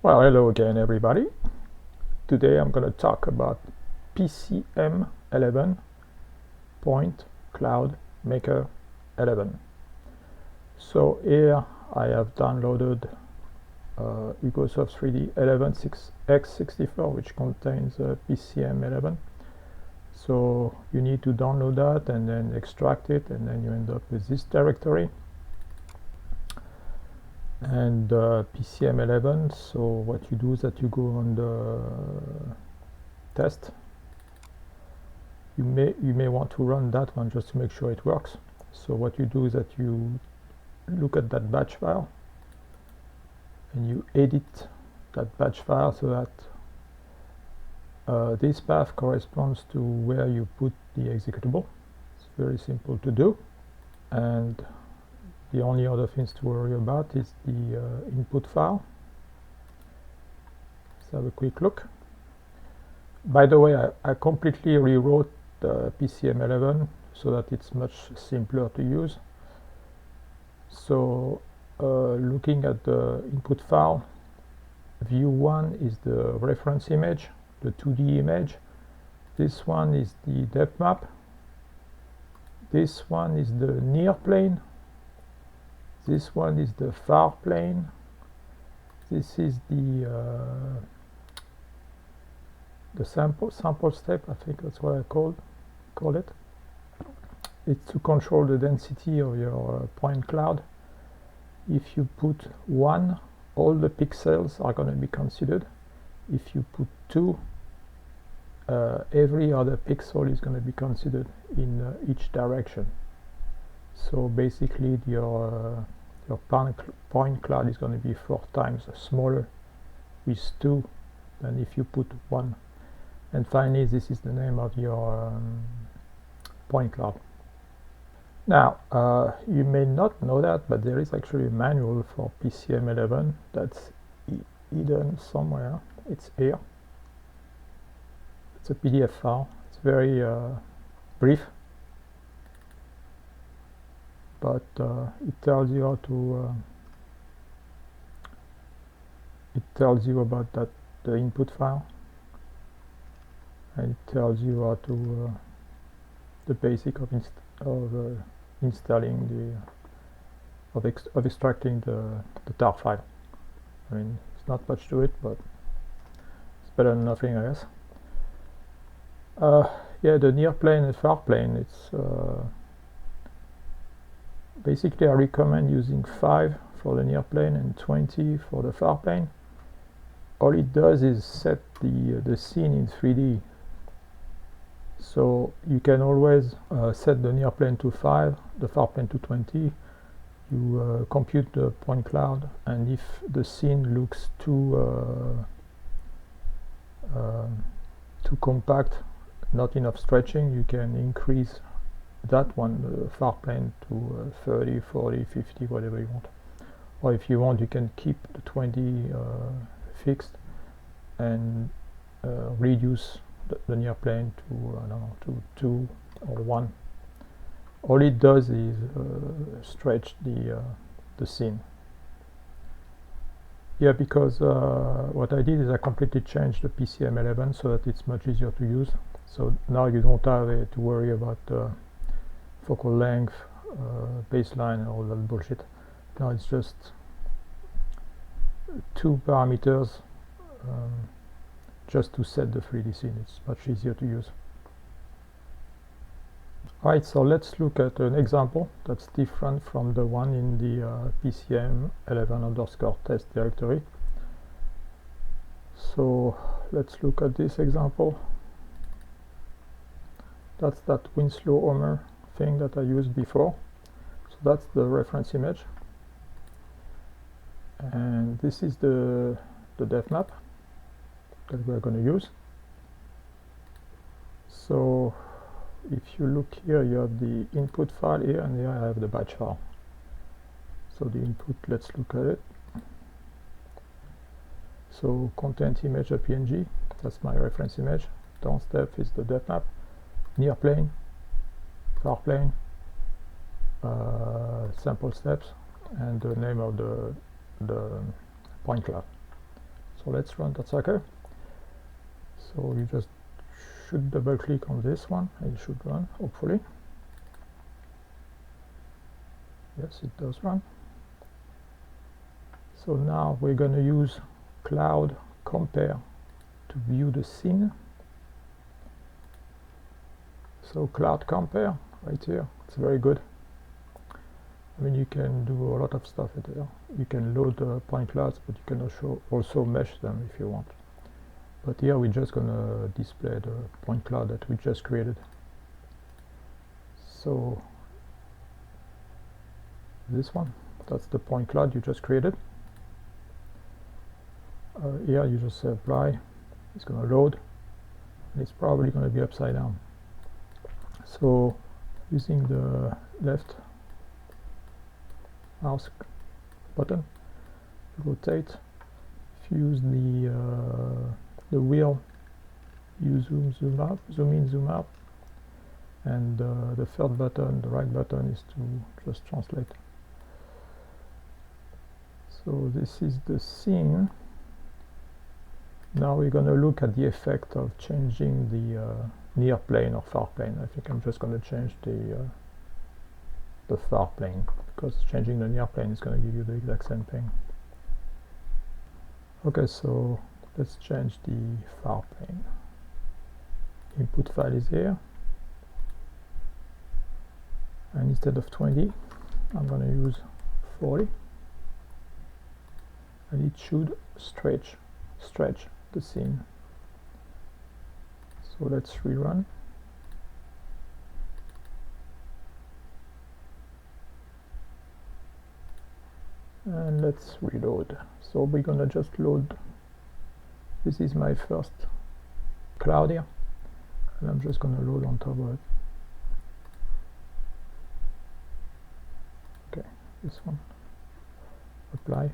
Well, hello again, everybody. Today I'm going to talk about PCM11 Point Cloud Maker 11. So here I have downloaded Ubisoft 3D 11x64, which contains PCM11. So you need to download that and then extract it, and then you end up with this directory. And PCM11, so what you do is that you go on the test. You may want to run that one just to make sure it works. So what you do is that you look at that batch file and you edit that batch file so that this path corresponds to where you put the executable. It's very simple to do, and the only other things to worry about is the input file. Let's have a quick look. By the way, I completely rewrote the PCM11 so that it's much simpler to use. So looking at the input file, view 1 is the reference image, the 2D image. This one is the depth map. This one is the near plane. This one is the far plane. This is the sample step. I think that's what I call it. It's to control the density of your point cloud. If you put 1, all the pixels are going to be considered. If you put 2, every other pixel is going to be considered in each direction. So basically your point cloud is going to be 4 times smaller with 2 than if you put 1. And finally, this is the name of your point cloud. Now, you may not know that, but there is actually a manual for PCM11 that's hidden somewhere. It's here. It's a PDF file. It's very brief, but it tells you how to it tells you about the input file, and it tells you how to the basic of installing of extracting the tar file. I mean, it's not much to it, but it's better than nothing, I guess. Yeah, the near plane and far plane, it's basically I recommend using 5 for the near plane and 20 for the far plane. All it does is set the scene in 3D. So you can always set the near plane to 5, the far plane to 20. You compute the point cloud, and if the scene looks too compact, not enough stretching, you can increase that one, the far plane, to 30, 40, 50, whatever you want. Or if you want, you can keep the 20 fixed and reduce the near plane to I don't know, to 2 or 1. All it does is stretch the scene. Yeah, because what I did is I completely changed the PCM11 so that it's much easier to use. So now you don't have to worry about focal length, baseline, and all that bullshit. Now it's just 2 parameters just to set the 3D scene. It's much easier to use. Alright, so let's look at an example that's different from the one in the PCM11_test directory. So let's look at this example. That's that Winslow Homer thing that I used before. So that's the reference image, and this is the depth map that we're going to use. So if you look here, you have the input file here, and here I have the batch file. So the input, let's look at it. So content image.png, that's my reference image. Down step is the depth map, near plane, far plane, sample steps, and the name of the point cloud. So let's run that sucker. So you just should double click on this one and it should run, hopefully. Yes, it does run. So now we're going to use Cloud Compare to view the scene. So Cloud Compare right here, it's very good. I mean, you can do a lot of stuff there. You can load point clouds, but you can also mesh them if you want. But here we're just gonna display the point cloud that we just created. So this one, that's the point cloud you just created. Here you just say apply, it's gonna load, and it's probably gonna be upside down. So using the left mouse button to rotate, if you use the wheel, you zoom out, zoom in, zoom out, and the third button, the right button, is to just translate. So this is the scene. Now we're going to look at the effect of changing the near plane or far plane. I think I'm just going to change the far plane, because changing the near plane is going to give you the exact same thing. Okay, so let's change the far plane. Input file is here, and instead of 20 I'm going to use 40, and it should stretch the scene. So let's rerun. And let's reload. So we're gonna just load. This is my first cloud here, and I'm just gonna load on top of it. Okay, this one. Apply.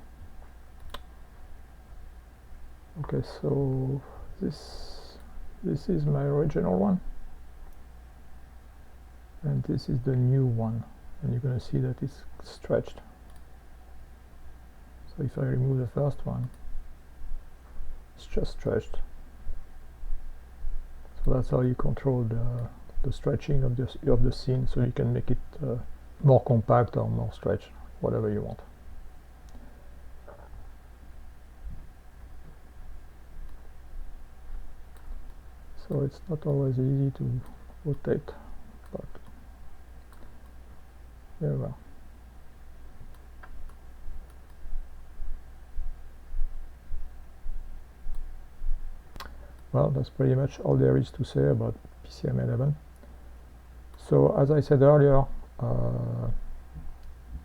Okay, so this is my original one, and this is the new one, and you're gonna see that it's stretched. So if I remove the first one, it's just stretched. So that's how you control the stretching of the scene, so you can make it more compact or more stretched, whatever you want. So it's not always easy to rotate, but there we are. Well, that's pretty much all there is to say about PCM11. So as I said earlier,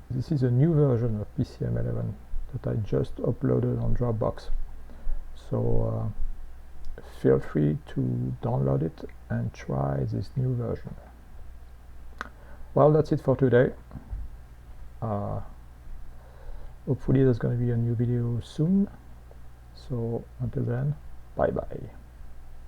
this is a new version of PCM11 that I just uploaded on Dropbox. So feel free to download it and try this new version. Well, that's it for today. Hopefully there's going to be a new video soon. So until then, bye bye.